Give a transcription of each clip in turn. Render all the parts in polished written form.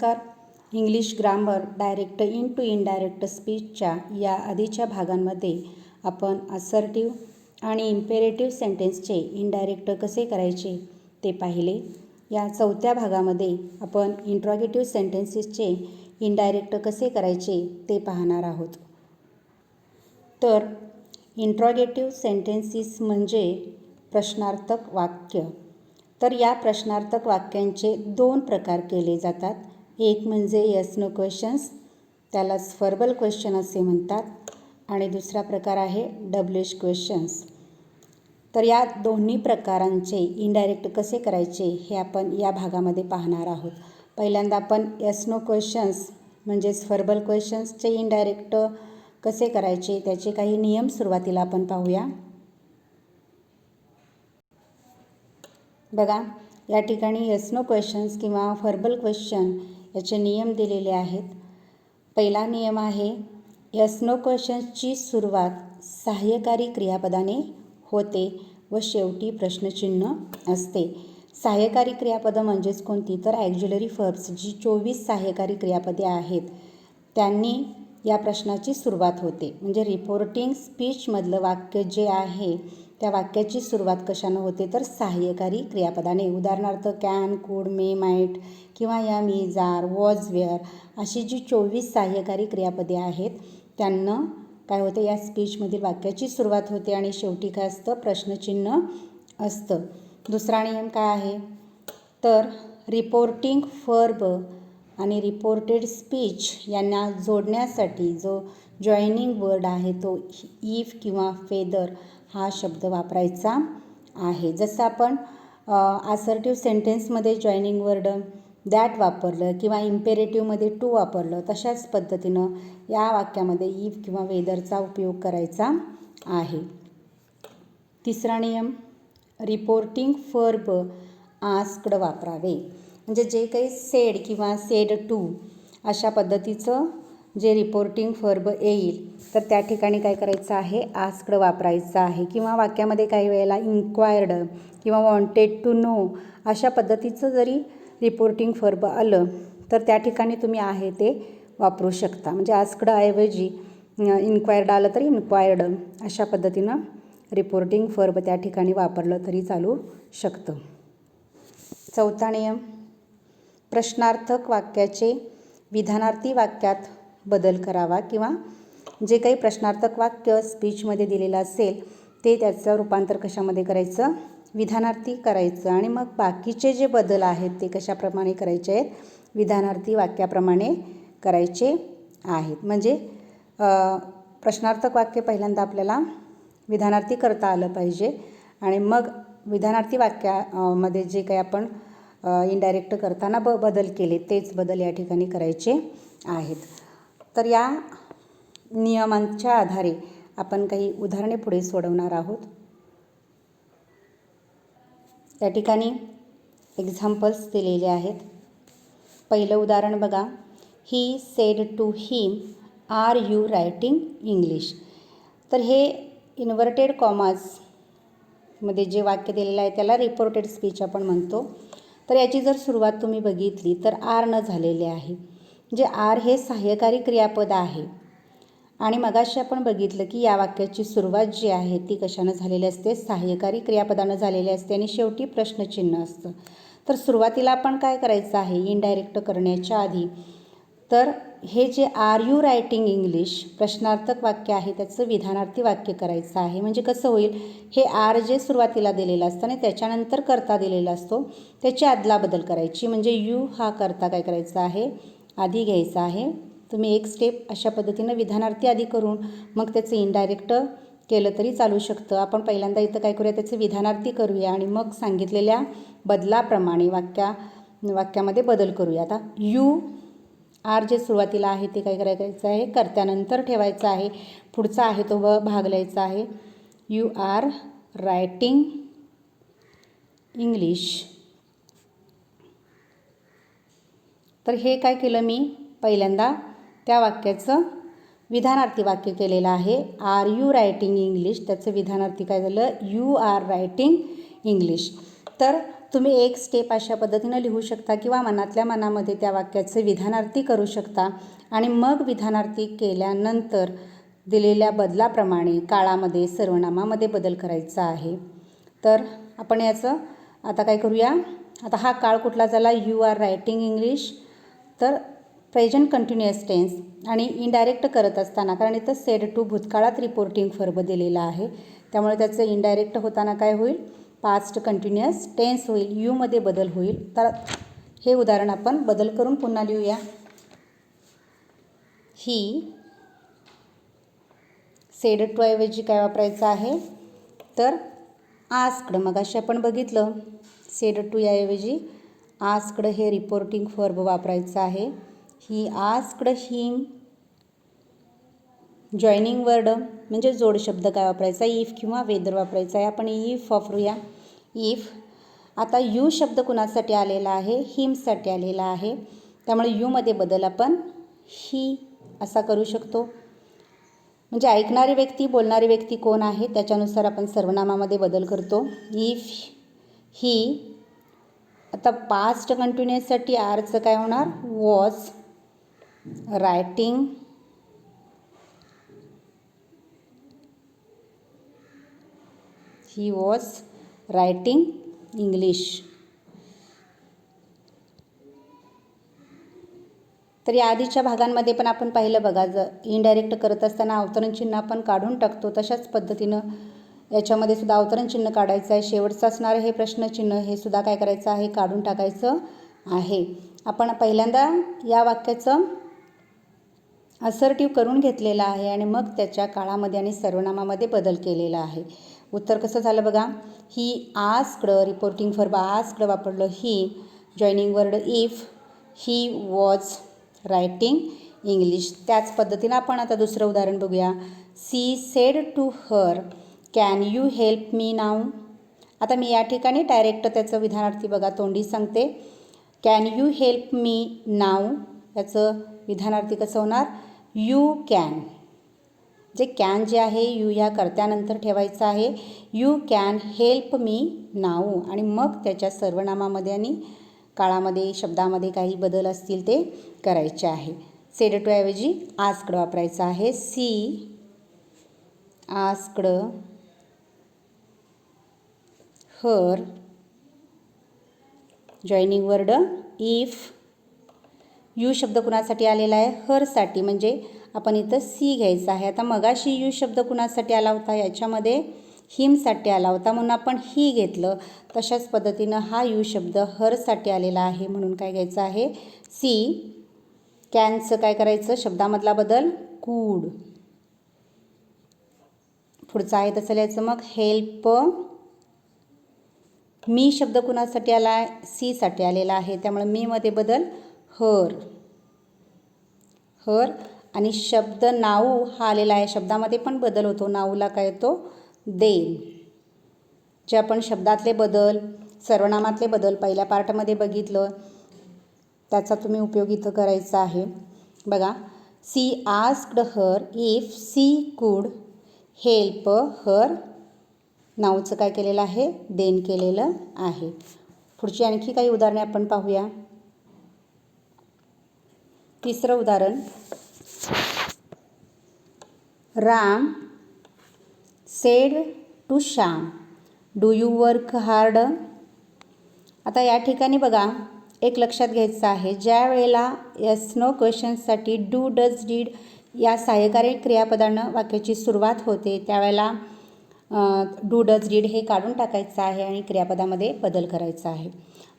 नमस्कार. English grammar direct to indirect स्पीचच्या या आधीच्या भागांमध्ये आपण असर्टिव्ह आणि इम्पेरेटिव्ह सेंटेन्सचे इनडायरेक्ट कसे करायचे ते पाहिले. या चौथ्या भागामध्ये आपण इंट्रॉगेटिव्ह सेंटेन्सेसचे इनडायरेक्ट कसे करायचे ते पाहणार आहोत. तर इंट्रॉगेटिव्ह सेंटेन्सेस म्हणजे प्रश्नार्थक वाक्य. तर या प्रश्नार्थक वाक्यांचे दोन प्रकार केले जातात. एक म्हणजे येस नो क्वेश्चन्स, त्यालाच व्हर्बल क्वेश्चन असे म्हणतात, आणि दुसरा प्रकार आहे डब्ल्यूएच क्वेश्चन्स. तर या दोन्ही प्रकारांचे इनडायरेक्ट कसे करायचे हे आपण या भागामध्ये पाहणार आहोत. पहिल्यांदा आपण येस नो क्वेश्चन्स म्हणजेच व्हर्बल क्वेश्चन्सचे इनडायरेक्ट कसे करायचे त्याचे काही नियम सुरुवातीला आपण पाहूया. बघा, या ठिकाणी येस नो क्वेश्चन्स किंवा व्हर्बल क्वेश्चन याचे नियम दिलेले आहेत. पहिला नियम आहे, येस नो क्वेश्चन्सची सुरुवात सहाय्यकारी क्रियापदाने होते व शेवटी प्रश्नचिन्ह असते. सहाय्यकारी क्रियापदं म्हणजेच कोणती, तर ॲक्झिलरी व्हर्ब्स, जी 24 सहाय्यकारी क्रियापदे आहेत त्यांनी या प्रश्नाची सुरुवात होते. म्हणजे रिपोर्टिंग स्पीचमधलं वाक्य जे आहे त्या वाक्याची सुरुवात कशानं होते, तर सहाय्यकारी क्रियापदाने. उदाहरणार्थ कॅन, कुड, मे, माईट किंवा या, मी, जार, वॉज, वेअर अशी जी 24 सहाय्यकारी क्रियापदे आहेत त्यांना काय होते, या स्पीचमधील वाक्याची सुरुवात होते आणि शेवटी काय असतं, प्रश्नचिन्ह असतं. दुसरा नियम काय आहे, तर रिपोर्टिंग व्हर्ब आणि रिपोर्टेड स्पीच यांना जोडण्यासाठी जो जॉईनिंग वर्ड आहे तो इफ किंवा फेदर हा शब्द वापरायचा आहे. जसं आपण असर्टिव्ह सेंटेन्समध्ये जॉईनिंग वर्ड दॅट वापरलं किंवा इम्पेरेटिव्हमध्ये टू वापरलं, तशाच पद्धतीनं या वाक्यामध्ये इफ किंवा वेदरचा उपयोग करायचा आहे. तिसरा नियम, रिपोर्टिंग व्हर्ब आस्क्ड वापरावे. म्हणजे जे काही सेड किंवा सेड टू अशा पद्धतीचं जे रिपोर्टिंग व्हर्ब येईल तर त्या ठिकाणी काय करायचं आहे, आस्क्ड वापरायचं आहे. किंवा वाक्यामध्ये काही वेळेला इन्क्वायर्ड किंवा वॉन्टेड टू नो अशा पद्धतीचं जरी रिपोर्टिंग व्हर्ब आलं तर त्या ठिकाणी तुम्ही आहे ते वापरू शकता. म्हणजे आस्क्ड ऐवजी इन्क्वायर्ड आलं तर इन्क्वायर्ड अशा पद्धतीनं रिपोर्टिंग व्हर्ब त्या ठिकाणी वापरलं तरी चालू शकतं. चौथा नियम, प्रश्नार्थक वाक्याचे विधानार्थी वाक्यात बदल करावा किंवा जे काही प्रश्नार्थक वाक्य स्पीचमध्ये दिलेलं असेल ते त्याचं रूपांतर कशामध्ये करायचं, विधानार्थी करायचं. आणि मग बाकीचे जे बदल आहेत ते कशाप्रमाणे करायचे आहेत, विधानार्थी वाक्याप्रमाणे करायचे आहेत. म्हणजे प्रश्नार्थक वाक्य पहिल्यांदा आपल्याला विधानार्थी करता आलं पाहिजे आणि मग विधानार्थी वाक्यामध्ये जे काही आपण इनडायरेक्ट करताना बदल केले तेच बदल या ठिकाणी करायचे आहेत. तर या नियमांच्या आधारे आपण काही उदाहरणे पुढे सोडवणार आहोत. या ठिकाणी एक्झाम्पल्स दिलेले आहेत. पहिलं उदाहरण बघा, he said to him, are you writing English. तर हे इन्व्हर्टेड कॉमाजमध्ये जे वाक्य दिलेलं आहे त्याला रिपोर्टेड स्पीच आपण म्हणतो. तर याची जर सुरुवात तुम्ही बघितली तर आर न झालेले आहे. म्हणजे आर हे सहाय्यकारी क्रियापद आहे आणि मगाशी आपण बघितलं की या वाक्याची सुरुवात जी आहे ती कशानं झालेली असते, सहाय्यकारी क्रियापदानं झालेली असते आणि शेवटी प्रश्नचिन्ह असतं. तर सुरुवातीला आपण काय करायचं आहे इनडायरेक्ट करण्याच्या आधी, तर हे जे आर यू रायटिंग इंग्लिश प्रश्नार्थक वाक्य आहे त्याचं विधानार्थी वाक्य करायचं आहे. म्हणजे कसं होईल, हे आर जे सुरुवातीला दिलेलं असतं आणि त्याच्यानंतर करता दिलेला असतो त्याची अदलाबदल करायची. म्हणजे यू हा करता काय करायचा आहे, आधी घ्यायचा आहे. तुम्ही एक स्टेप अशा पद्धतीनं विधानार्थी आधी करून मग त्याचं इनडायरेक्ट केलं तरी चालू शकतं. आपण पहिल्यांदा इथं काय करूया, त्याचं विधानार्थी करूया आणि मग सांगितलेल्या बदलाप्रमाणे वाक्यामध्ये बदल करूया. आता यू आर जे सुरुवातीला आहे ते काय करायचं आहे, कर्त्यानंतर ठेवायचं आहे. पुढचा आहे तो भाग लिहायचा आहे, यू आर रायटिंग इंग्लिश. तर हे काय केलं मी, पहिल्यांदा त्या वाक्याचं विधानार्थी वाक्य केलेलं आहे. आर यू रायटिंग इंग्लिश, त्याचं विधानार्थी काय झालं, यू आर रायटिंग इंग्लिश. तर तुम्ही एक स्टेप अशा पद्धतीनं लिहू शकता किंवा मनातल्या मनामध्ये त्या वाक्याचे विधानार्थी करू शकता आणि मग विधानार्थी केल्यानंतर दिलेल्या बदलाप्रमाणे काळामध्ये सर्वनामामध्ये बदल करायचा आहे. तर आपण याचं आता काय करूया. आता हा काळ कुठला झाला, यू आर रायटिंग इंग्लिश, तर प्रेझेंट कंटिन्युअस टेन्स आणि इनडायरेक्ट करत असताना, कारण इथं सेड टू भूतकाळात रिपोर्टिंग वर्ब दिलेला आहे, त्यामुळे त्याचं इनडायरेक्ट होताना काय होईल, पास्ट कंटिन्युअस टेन्स होईल, यूमध्ये बदल होईल. तर हे उदाहरण आपण बदल करून पुन्हा लिहूया. ही सेड टू ऐवजी काय वापरायचं आहे, तर आस्क्ड. मगाशी आपण बघितलं सेड टू याऐवजी आस्क्ड हे रिपोर्टिंग वर्ब वापरायचं आहे. He asked him. Joining word म्हणजे जोड शब्द काय वापरायचा, इफ किंवा वेदर वापरायचा आहे. आपण इफ वापरूया. इफ. आता यू शब्द कुणासाठी आलेला आहे, हिमसाठी आलेला आहे, त्यामुळे यूमध्ये बदल आपण ही असा करू शकतो. म्हणजे ऐकणारी व्यक्ती, बोलणारी व्यक्ती कोण आहे त्याच्यानुसार आपण सर्वनामामध्ये बदल करतो. If he. आता पास्ट कंटिन्युअससाठी आरचं काय होणार, was writing. He was writing English. तर या आधीच्या भागांमध्ये पण आपण पाहिलं बघा, इनडायरेक्ट करत असताना अवतरण चिन्ह आपण काढून टाकतो, तशाच पद्धतीनं याच्यामध्ये सुद्धा अवतरण चिन्ह काढायचं आहे. शेवटचं असणारं हे प्रश्नचिन्ह हे सुद्धा काय करायचं आहे, काढून टाकायचं आहे. आपण पहिल्यांदा या वाक्याचं असर्टिव्ह करून घेतलेलं आहे आणि मग त्याच्या काळामध्ये आणि सर्वनामामध्ये बदल केलेला आहे. उत्तर कसं झालं बघा. He asked reporting verb asked वापरलं, he joining word if, he was writing English. त्याच पद्धतीनं आपण आता दुसरं उदाहरण बघूया. She said to her can you help me now. आता मी या ठिकाणी डायरेक्ट त्याचं विधानार्थी बघा तोंडी सांगते. Can you help me now याचं विधानार्थी कसं होणार, यू कॅन. जे कॅन जे आहे यू ह्या कर्त्यानंतर ठेवायचं आहे. You can help me now आणि मग त्याच्या सर्वनामामध्ये आणि काळामध्ये शब्दामध्ये काही बदल असतील ते करायचे आहे. सेड टू ऐवजी आस्क्ड वापरायचं आहे. She asked her joining word if. You शब्द कुणासाठी आलेला आहे, हरसाठी, म्हणजे आपण इथं सी घ्यायचं आहे. आता मगाशी यू शब्द कुणासाठी आला होता, याच्यामध्ये हिमसाठी आला होता म्हणून आपण ही घेतलं. तशाच पद्धतीनं हा यू शब्द हरसाठी आलेला आहे म्हणून काय घ्यायचं आहे, सी. कॅनचं काय करायचं, शब्दामधला बदल कूड. पुढचं आहे तसं लिहायचं. मग हेल्प. मी शब्द कुणासाठी आला आहे, सीसाठी आलेला आहे, त्यामुळे मीमध्ये बदल हर. हर. आणि शब्द नाऊ हा आलेला आहे, शब्दामध्ये पण बदल होतो. नाऊला काय येतो, देन. जे आपण शब्दातले बदल, सर्वनामातले बदल पहिल्या पार्टमध्ये बघितलं, त्याचा तुम्ही उपयोग इथं करायचा आहे. बघा, she asked her if she could help her. नाऊचं काय केलेलं आहे, देन केलेलं आहे. पुढची आणखी काही उदाहरणे आपण पाहूया. तिसरं उदाहरण. Ram said to Shyam do you work hard. आता या ठिकाणी बघा एक लक्षात घ्यायचं आहे, ज्या वेळेला येस नो क्वेश्चन्ससाठी डू डज डीड या सहाय्यकारी क्रियापदानं वाक्याची सुरुवात होते, त्यावेळेला डू डज डीड हे काढून टाकायचं आहे आणि क्रियापदामध्ये बदल करायचा आहे.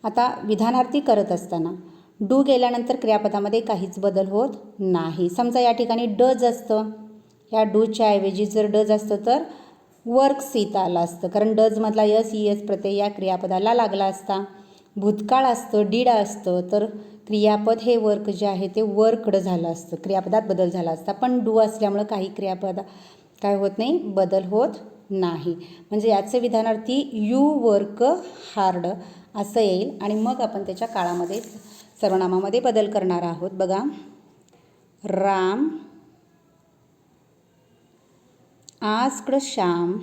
आता विधानार्थी करत असताना डू गेल्यानंतर क्रियापदामध्ये काहीच बदल होत नाही. समजा या ठिकाणी डज असतं, या डूच्या ऐवजी जर डज असतं तर वर्क्स इथं आलं असतं, कारण डजमधला यस ई एस प्रत्यय या क्रियापदाला लागला असता. भूतकाळ असतं, डीड असतं, तर क्रियापद हे वर्क जे आहे ते वर्कड झालं असतं, क्रियापदात बदल झाला असता. पण डू असल्यामुळं काही क्रियापद काय होत नाही, बदल होत नाही. म्हणजे याचे विधानार्थी यू वर्क हार्ड असं येईल आणि मग आपण त्याच्या काळामध्ये सर्वनामामध्ये बदल करणार आहोत. बघा, Ram asked Shyam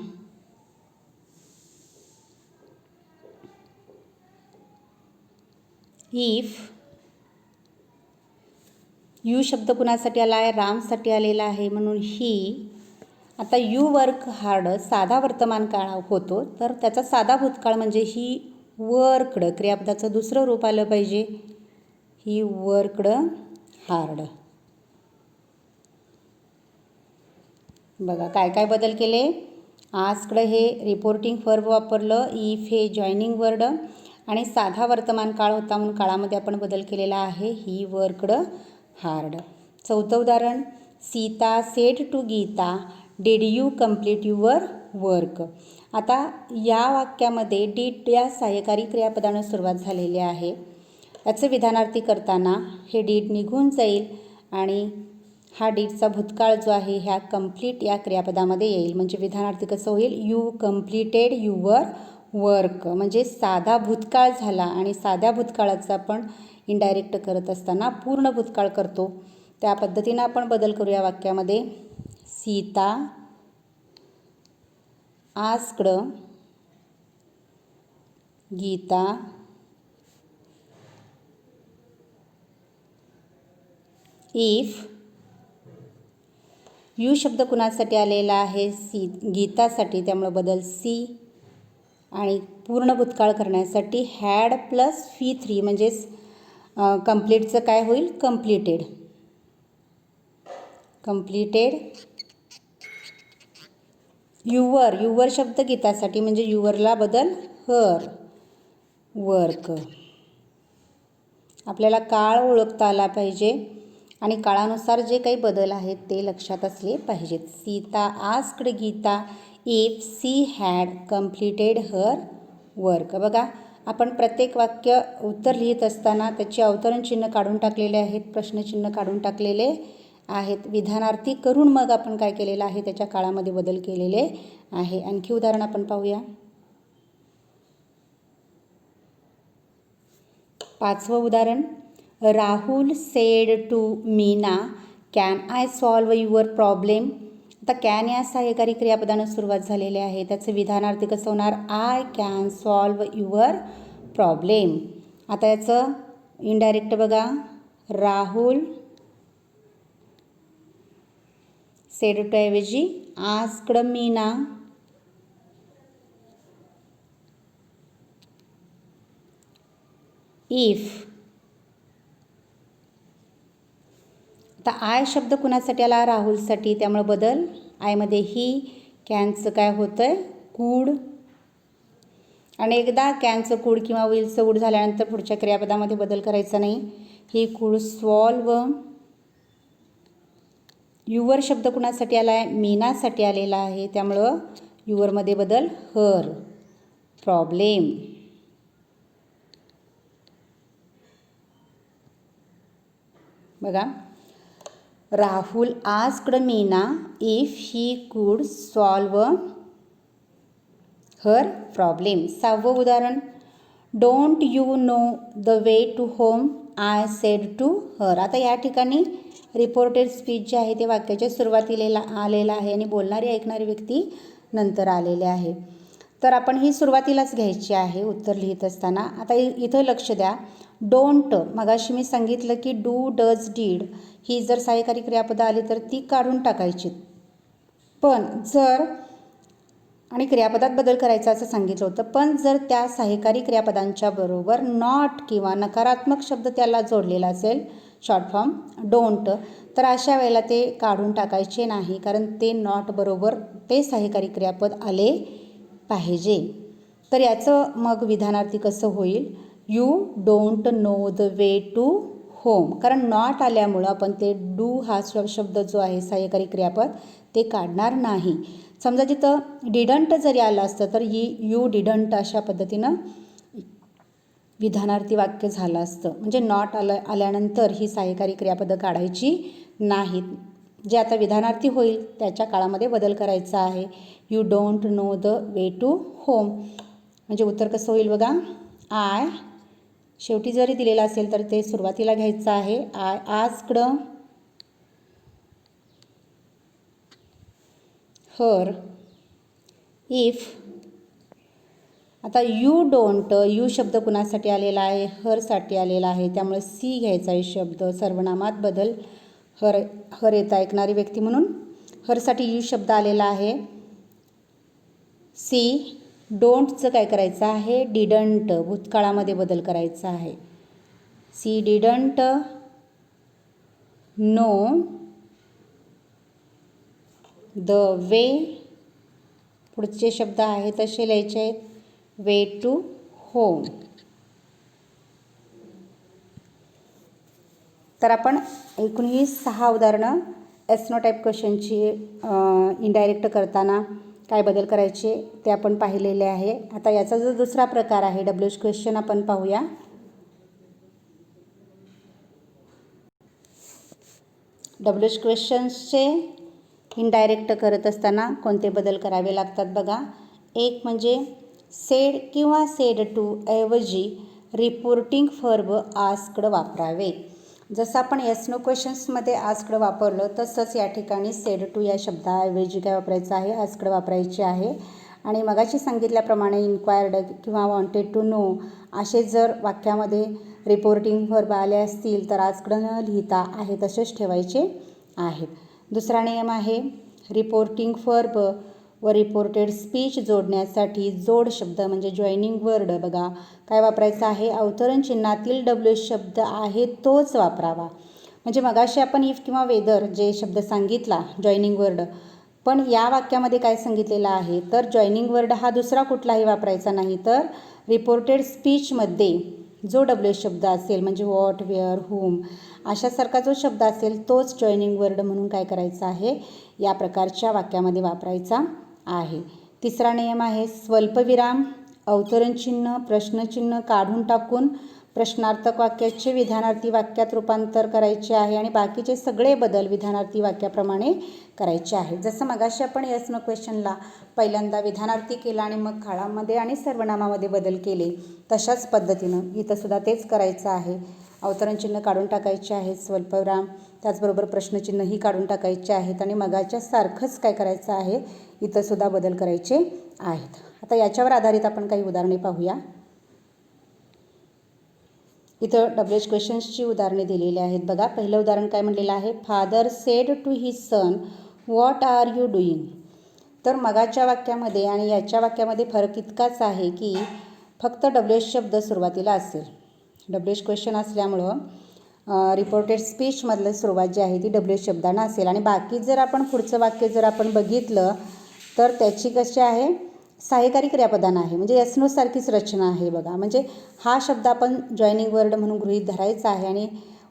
if you शब्द कुणासाठी आला आहे, रामसाठी आलेला आहे, म्हणून ही. आता यू वर्क हार्ड साधा वर्तमान काळ होतो, तर त्याचा साधा भूतकाळ म्हणजे ही वर्कड, क्रियापदाचं दुसरं रूप आलं पाहिजे, ही वर्कड हार्ड. बघा काय काय बदल केले. आजकडं हे रिपोर्टिंग वर्ब वापरलं, इफ हे जॉईनिंग वर्ड, आणि साधा वर्तमान काळ होता म्हणून काळामध्ये आपण बदल केलेला आहे, ही वर्कड हार्ड. चौथं उदाहरण, Sita said to Gita did you complete your work. आता या वाक्यामध्ये डिड या सहाय्यकारी क्रियापदानं सुरुवात झालेली आहे. याचं विधानार्थी करताना हे डिड निघून जाईल आणि हा डिडचा भूतकाळ जो आहे ह्या कम्प्लीट या क्रियापदामध्ये येईल. म्हणजे विधानार्थी कसं होईल, यू कम्प्लीटेड युअर वर्क, म्हणजे साधा भूतकाळ झाला आणि साध्या भूतकाळाचा आपण इनडायरेक्ट करत असताना पूर्ण भूतकाळ करतो. त्या पद्धतीनं आपण बदल करूया वाक्यामध्ये. Sita asked Gita if you शब्द कुणासाठी आलेला आहे, गीतासाठी, त्यामुळे बदल सी. आणि पूर्ण भूतकाळ करण्यासाठी हॅड प्लस V3 म्हणजेच कम्प्लीटचं काय होईल, कम्प्लीटेड. युवर शब्द गीतासाठी म्हणजे युवरला बदल हर वर्क. आपल्याला काळ ओळखता आला पाहिजे आणि काळानुसार जे काही बदल आहेत ते लक्षात असले पाहिजेत. Sita asked Gita if she had completed her work. बघा आपण प्रत्येक वाक्य उत्तर लिहित असताना त्याची अवतरण चिन्ह काढून टाकलेले आहेत, प्रश्नचिन्ह काढून टाकलेले आहेत. विधानार्थी करून मग आपण काय केलेलं आहे, त्याच्या काळामध्ये बदल केलेले आहे. आणखी उदाहरण आपण पाहूया. 5वं उदाहरण, Rahul said to Meena can I solve your problem. आता कॅन या सहाय्यकारी क्रियापदानं सुरुवात झालेली आहे. त्याचं विधानार्थी कसं होणार, I can solve your problem. आता याचं इनडायरेक्ट बघा, राहुल सेड टू ऐवजी आस्क्ड मीना इफ. आता आय शब्द कुणासाठी आला, राहुलसाठी, त्यामुळे बदल आयमध्ये ही. कॅनचं काय होतं आहे, कूड. आणि एकदा कॅनचं कूड किंवा विलचं वूड झाल्यानंतर पुढच्या क्रियापदामध्ये बदल करायचा नाही. ही कूड सॉल्व. युवर शब्द कुणासाठी आला आहे, मीनासाठी आलेला आहे, त्यामुळं युवरमध्ये बदल हर प्रॉब्लेम. बघा, Rahul asked Meena if he could solve her problem. 6वं उदाहरण, don't you know the way to home I said to her. आता या ठिकाणी रिपोर्टेड स्पीच जे आहे ते वाक्याच्या सुरुवातीला आलेलं आहे आणि बोलणारी ऐकणारी व्यक्ती नंतर आलेले आहे. तर आपण ही सुरुवातीलाच घ्यायची आहे उत्तर लिहित असताना. आता इथं लक्ष द्या, डोंट, मगाशी मी सांगितलं की डू डज डीड ही जर सहाय्यकारी क्रियापदं आली तर ती काढून टाकायची. पण जर, आणि क्रियापदात बदल करायचा असं सांगितलं होतं, पण जर त्या सहाय्यकारी क्रियापदांच्या बरोबर नॉट किंवा नकारात्मक शब्द त्याला जोडलेला असेल, शॉर्ट फॉर्म डोंट, तर अशा वेळेला ते काढून टाकायचे नाही, कारण ते नॉट बरोबर ते सहाय्यकारी क्रियापद आले पाहिजे. तर याचं मग विधानार्थी कसं होईल, you don't know the way to home. कारण नॉट आल्यामुळं आपण ते डू हा शब्द जो आहे सहाय्यकारी क्रियापद ते काढणार नाही. समजा जिथं डिडंट जरी आलं असतं तर यू डिडंट अशा पद्धतीनं विधानार्थी वाक्य झालं असतं. म्हणजे नॉट आल्यानंतर ही सहाय्यकारी क्रियापदं काढायची नाहीत. जे आता विधानार्थी होईल त्याच्या काळामध्ये बदल करायचा आहे. You don't know the way to home म्हणजे उत्तर कसं होईल बघा, आय शेवटी जरी दिलेलं असेल तर ते सुरुवातीला घ्यायचं आहे. I asked her if. आता यू डोंट, यू शब्द कुणासाठी आलेला आहे? हरसाठी आलेला आहे, त्यामुळे सी घ्यायचा आहे शब्द. सर्वनामात बदल, हर येता ऐकणारी व्यक्ती म्हणून हरसाठी यू शब्द आलेला आहे. सी डोंटचं काय करायचं आहे? डिडंट, भूतकाळामध्ये बदल करायचा आहे. She didn't know the way, पुढचे शब्द आहे तसे लिहायचे आहेत. Way to home. तर आपण एकूण ही 6 उदाहरणं एस नो टाईप क्वेश्चनची इनडायरेक्ट करताना काय बदल करायचे ते आपण पाहिलेले आहे. आता याचा जो दुसरा प्रकार आहे डब्ल्यूएच क्वेश्चन आपण पाहूया. डब्ल्यूएच क्वेश्चन्सचे इनडायरेक्ट करत असताना कोणते बदल करावे लागतात बघा. एक म्हणजे सेड किंवा सेड टू ऐवजी रिपोर्टिंग फर्ब आस्क्ड वापरावे. जसं आपण येस नो क्वेश्चन्समध्ये आस्क्ड वापरलं तसंच या ठिकाणी सेड टू या शब्दाऐवजी काय वापरायचं आहे? आस्क्ड वापरायचे आहे. आणि मगाशी सांगितल्याप्रमाणे इन्क्वायर्ड किंवा वॉन्टेड टू नो असे जर वाक्यामध्ये रिपोर्टिंग फर्ब आले असतील तर आस्क्ड न लिहिता आहे तसेच ठेवायचे आहेत. दुसरा नियम आहे रिपोर्टिंग फर्ब व रिपोर्टेड स्पीच जोडण्यासाठी जोड शब्द म्हणजे जॉईनिंग वर्ड बघा काय वापरायचं आहे? अवतरण चिन्हातील डब्ल्यूएच शब्द आहे तोच वापरावा. म्हणजे मगाशी आपण इफ किंवा वेदर जे शब्द सांगितला जॉईनिंग वर्ड, पण या वाक्यामध्ये काय सांगितलेलं आहे तर जॉईनिंग वर्ड हा दुसरा कुठलाही वापरायचा नाही, तर रिपोर्टेड स्पीचमध्ये जो डब्ल्यूएच शब्द असेल म्हणजे व्हॉट, वेअर, होम अशासारखा जो शब्द असेल तोच जॉईनिंग वर्ड म्हणून काय करायचा आहे? या प्रकारच्या वाक्यामध्ये वापरायचा आहे. तिसरा नियम आहे स्वल्पविराम, अवतरणचिन्ह, प्रश्नचिन्ह काढून टाकून प्रश्नार्थक वाक्याचे विधानार्थी वाक्यात रूपांतर करायचे आहे आणि बाकीचे सगळे बदल विधानार्थी वाक्याप्रमाणे करायचे आहे. जसं मगाशी आपण येस नो क्वेश्चनला पहिल्यांदा विधानार्थी केला आणि मग काळामध्ये आणि सर्वनामामध्ये बदल केले, तशाच पद्धतीनं इथं सुद्धा तेच करायचं आहे. अवतरणचिन्ह काढून टाकायचे आहेत, स्वल्पविराम त्याचबरोबर प्रश्नचिन्हही काढून टाकायचे आहेत आणि मगाच्या सारखंच काय करायचं आहे? इथं सुद्धा बदल करायचे आहेत. आता याच्यावर आधारित आपण काही उदाहरणे पाहूया. इथं डब्ल्यूएच क्वेश्चन्सची उदाहरणे दिलेली आहेत बघा. पहिलं उदाहरण काय म्हणलेलं आहे? Father said to his son what are you doing. तर मगाच्या वाक्यामध्ये आणि याच्या वाक्यामध्ये फरक इतकाच आहे की फक्त डब्ल्यूएच शब्द सुरुवातीला असेल. डब्ल्यूएच क्वेश्चन असल्यामुळं रिपोर्टेड स्पीचमधलं सुरुवात जी आहे ती डब्ल्यूएच शब्दानं असेल आणि बाकी जर आपण पुढचं वाक्य जर आपण बघितलं तर त्याची कशी आहे? सहाय्यकारी क्रियापदानं आहे, म्हणजे येस नो सारखीच रचना आहे बघा. म्हणजे हा शब्द आपण जॉईनिंग वर्ड म्हणून गृहीत धरायचा आहे आणि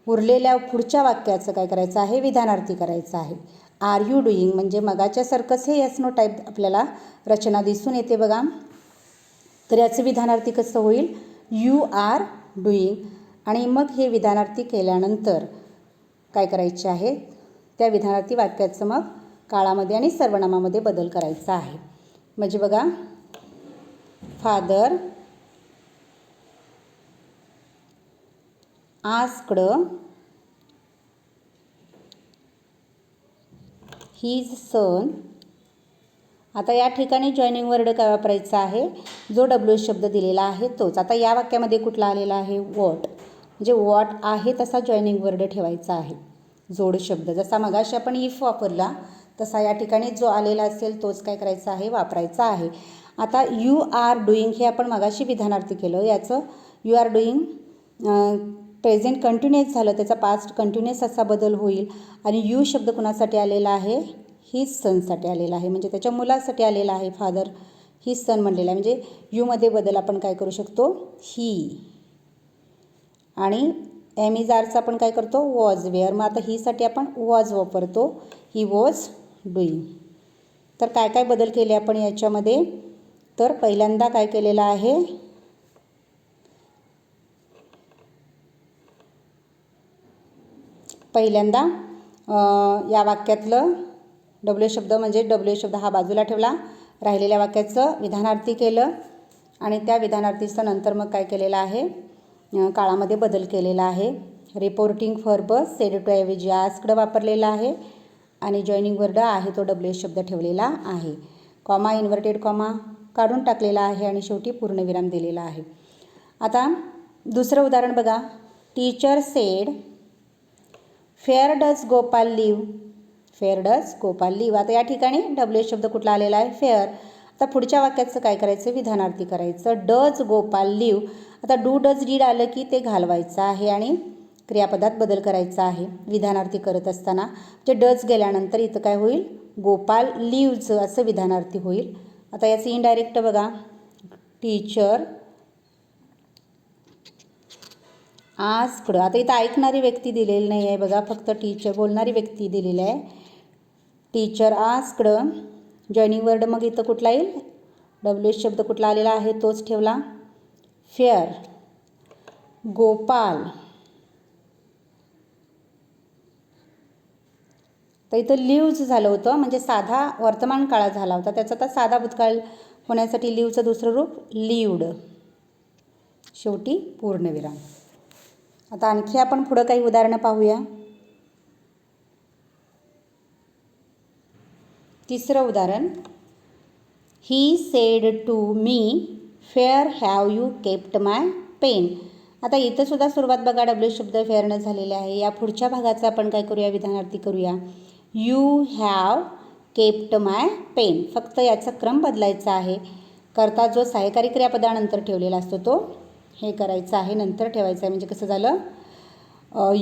उरलेल्या पुढच्या वाक्याचं काय करायचं आहे? विधानार्थी करायचं आहे. आर यू डुईंग म्हणजे मगाच्यासारखंच हे येस नो टाईप आपल्याला रचना दिसून येते बघा. तर याचं विधानार्थी कसं होईल? You are doing. आणि मग हे विधानार्थी केल्यानंतर काय करायचे आहे? त्या विधानार्थी वाक्याचं मग काळामध्ये आणि सर्वनामामध्ये बदल करायचा आहे. म्हणजे बघा फादर आस्क्ड हिज सन. आता या ठिकाणी जॉईनिंग वर्ड काय वापरायचा आहे? जो डब्ल्यूएच शब्द दिलेला आहे तोच. आता या वाक्यामध्ये कुठला आलेला आहे? वॉट. म्हणजे वॉट आहे तसा जॉईनिंग वर्ड ठेवायचा आहे, जोड शब्द. जसा मगाशी आपण इफ वापरला तसा या ठिकाणी जो आलेला असेल तोच काय करायचा आहे? वापरायचा आहे. आता यू आर डुईंग हे आपण मगाशी विधानार्थी केलं, याचं you are doing present continuous झालं, त्याचा पास्ट कंटिन्युअस असा बदल होईल. आणि यू शब्द कुणासाठी आलेला आहे? हिज सनसाठी आलेला आहे, म्हणजे त्याच्या मुलासाठी आलेला आहे. फादर हिज सन म्हणलेला आहे, म्हणजे यूमध्ये बदल आपण काय करू शकतो? ही. आणि एम इज आरचा आपण काय करतो? वॉज. वेअर. मग आता हीसाठी आपण वॉज वापरतो. He was doing. तर काय काय बदल केले आपण याच्यामध्ये? तर पहिल्यांदा काय केलेलं आहे? पहिल्यांदा या वाक्यातलं डब्ल्यू शब्द म्हणजे डब्ल्यू शब्द हा बाजूला ठेवला, राहिलेल्या वाक्याचं विधानार्थी केलं आणि त्या विधानार्थीचं नंतर मग काय केलेलं आहे? काळामध्ये बदल केलेला आहे. रिपोर्टिंग फर्ब सेड टू ऐवजी आस्क्ड वापरलेला आहे आणि जॉईनिंग वर्ड आहे तो डब्ल्यूएच शब्द ठेवलेला आहे. कॉमा, इन्व्हर्टेड कॉमा, काढून टाकलेला आहे आणि शेवटी पूर्णविराम दिलेला आहे. आता दुसरं उदाहरण बघा. Teacher said where does Gopal live. Where does Gopal live. आता या ठिकाणी WH शब्द कुठला आलेला आहे? फेअर. आता पुढच्या वाक्याचं काय करायचं? विधानार्थी करायचं. Does Gopal live. आता डू डज डीड आलं की ते घालवायचं आहे आणि क्रियापदात बदल करायचा आहे विधानार्थी करत असताना. जे डज गेल्यानंतर इथं काय होईल? गोपाल लिव्ज असं विधानार्थी होईल. आता याचं इनडायरेक्ट बघा. Teacher asked. आता इथं ऐकणारी व्यक्ती दिलेली नाही आहे बघा, फक्त टीचर बोलणारी व्यक्ती दिलेली आहे. Teacher asked. जॉइनिंग वर्ड मग इथं कुठला येईल? WH शब्द कुठला आलेला आहे तोच ठेवला. फेअर गोपाल. तर इथं लिव्ज झालं होतं, म्हणजे साधा वर्तमान काळात झाला होता. त्याचा आता साधा भूतकाळ होण्यासाठी लिव्हचं दुसरं रूप लिव्ड. शेवटी पूर्णविराम. आता आणखी आपण पुढं काही उदाहरणं पाहूया. तिसरं उदाहरण. He said to me fair have you kept my pen. आता इथं सुद्धा सुरुवात बघा WH शब्द फेअरनं झालेले आहे. या पुढच्या भागाचा आपण काय करूया? विधानार्थी करूया. You have kept my pen. फक्त याचा क्रम बदलायचा आहे. करता जो सहाय्यकारी क्रियापदानंतर ठेवलेला असतो तो हे करायचं आहे, नंतर ठेवायचं आहे. म्हणजे कसं झालं?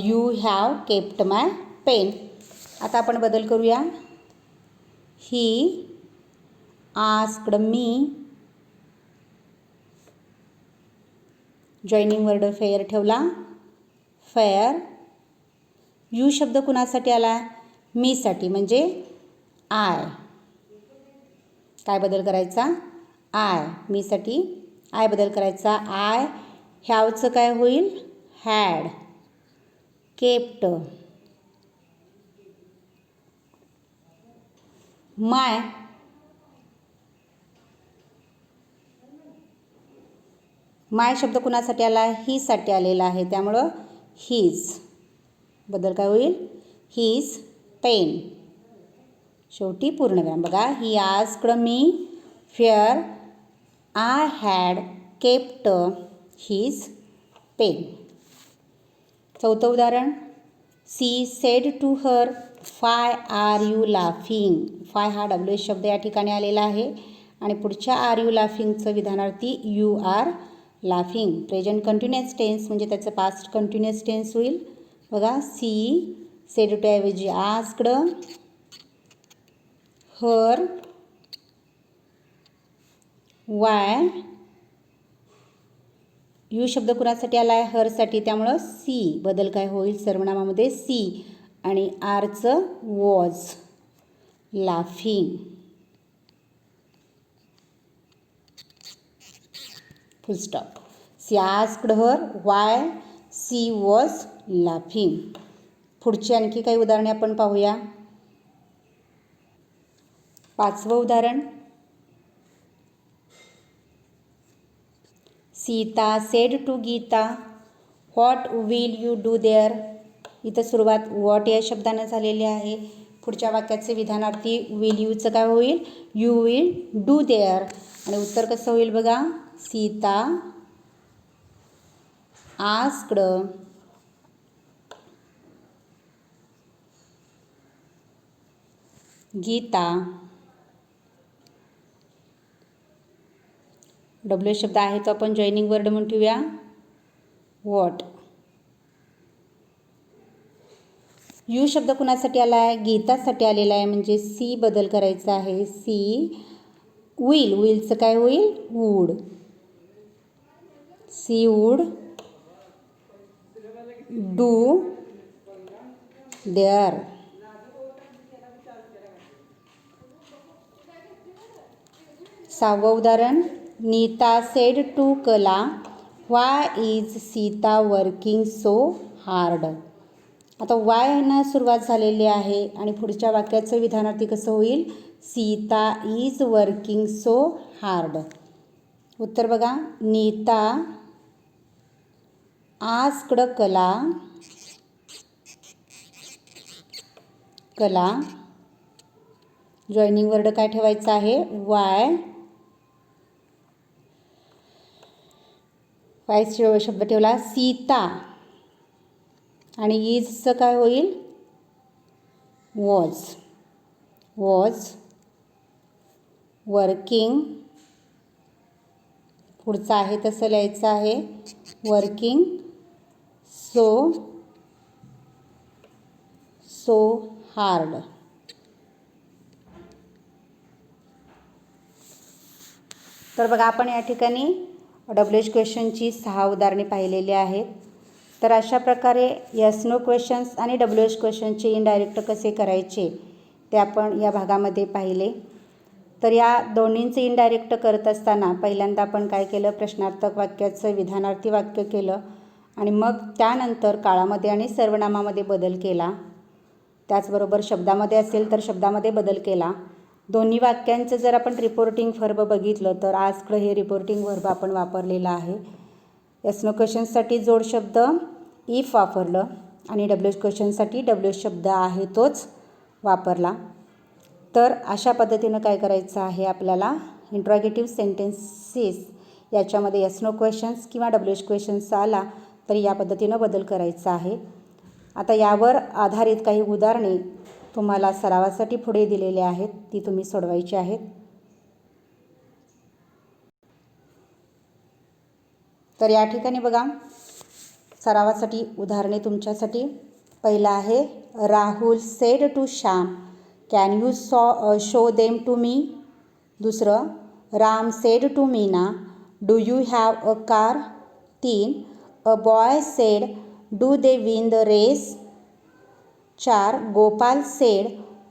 You have kept my pen. आता आपण बदल करूया. He asked me. Joining word fair ठेवला. फेअर. यू शब्द कुणासाठी आला? मीसाठी, म्हणजे आय. काय बदल करायचा? आय. मीसाठी आय बदल करायचा. आय हॅवचं काय होईल? हॅड. केप्ट. माय. माय शब्द कुणासाठी आला? हीसाठी आलेला आहे, त्यामुळं हीज. बदल काय होईल? His pen. शेवटी पूर्णविराम. बघा. He asked me where I had kept his pen. चौथं उदाहरण. She said to her why are you laughing. Why हा WH शब्द या ठिकाणी आलेला आहे आणि पुढच्या आर यू लाफिंगचं विधानार्थी you are laughing. Present continuous tense म्हणजे त्याचं पास्ट कंटिन्युअस टेन्स होईल. बघा. सी सेड टू ऐवजी आस्क्ड हर वाय. यू शब्द कुणासाठी आला आहे? हरसाठी, त्यामुळं सी. बदल काय होईल? सर्वनामामध्ये सी आणि आरचं was. Laughing. Full stop. She asked her why she was laughing. पुढची आणखी काही उदाहरणे आपण पाहूया. पाचवं उदाहरण. Sita said to Gita what will you do there. इथं सुरुवात व्हॉट या शब्दानं झालेली आहे. पुढच्या वाक्याचे विधानार्थी विल यूचं काय होईल? You will do there. आणि उत्तर कसं होईल बघा. सीता आस्क्ड गीता. WH शब्द आहे तो आपण जॉइनिंग वर्ड म्हणून ठेवूया. व्हॉट. यू शब्द कुणासाठी आला आहे? गीतासाठी आलेला आहे, म्हणजे सी बदल करायचा आहे. C will. विलचं काय होईल? Would. She would do there. सहावं उदाहरण. Nita said to Kala why is Sita working so hard. आता वाय ना सुरुवात झालेली आहे आणि पुढच्या वाक्याचं विधानार्थी कसं होईल? Sita is working so hard. उत्तर बघा. नीता आस्क्ड कला. जॉइनिंग वर्ड काय ठेवायचं आहे? वाय वाय शब्द ठेवला सीता आणि इजचं काय होईल वॉज वर्किंग. पुढचं आहे तसं लिहायचं आहे वर्किंग सो हार्ड. तर बघा आपण या ठिकाणी WH क्वेश्चनची 6 उदाहरणे पाहिलेली आहेत. तर अशा प्रकारे येस नो क्वेश्चन्स आणि WH क्वेश्चनचे इनडायरेक्ट कसे करायचे ते आपण या भागामध्ये पाहिले. तर या दोन्हींचे इनडायरेक्ट करत असताना पहिल्यांदा आपण काय केलं, प्रश्नार्थक वाक्याचं विधानार्थी वाक्य केलं आणि मग त्यानंतर काळामध्ये आणि सर्वनामामध्ये बदल केला. त्याचबरोबर शब्दामध्ये असेल तर शब्दामध्ये बदल केला. दोन्ही वाक्यांचं जर आपण रिपोर्टिंग व्हर्ब बघितलं तर आजकडं हे रिपोर्टिंग व्हर्ब आपण वापरलेलं आहे. येस नो क्वेश्चनसाठी जोड शब्द इफ वापरलं आणि WH क्वेश्चनसाठी WH शब्द आहे तोच वापरला. तर अशा पद्धतीनं काय करायचं आहे आपल्याला, इंट्रॉगेटिव्ह सेंटेन्सेस याच्यामध्ये येस नो क्वेश्चन्स किंवा WH क्वेश्चन्स आला तर या पद्धतीनं बदल करायचा आहे. आता यावर आधारित काही उदाहरणे तुम्हाला सरावासाठी पुढे दिलेले आहेत, ती तुम्ही सोडवायची आहेत. तर या ठिकाणी बघा सरावासाठी उदाहरणे तुमच्यासाठी. पहिलं आहे Rahul said to Shyam can you show them to me. दुसरं Ram said to Meena do you have a car. 3 a boy said do they win the race. 4 Gopal said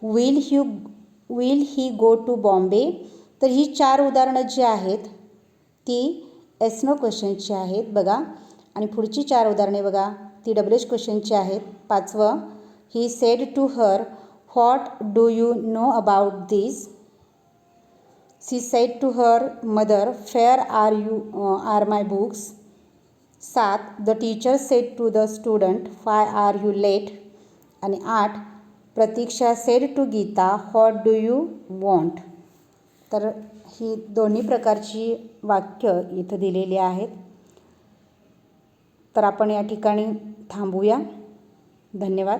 will he go to Bombay. तर ही 4 उदाहरणं जी आहेत ती येस नो क्वेश्चनची आहेत बघा. आणि पुढची 4 उदाहरणे बघा ती WH क्वेश्चनची आहेत. 5वं he said to her what do you know about this. She said to her mother where are my books. 7 the teacher said to the student why are you late. आणि 8 Pratiksha said to Gita what do you want. तर ही दोन्ही प्रकारची वाक्य इथं दिलेली आहेत. तर आपण या ठिकाणी थांबूया. धन्यवाद.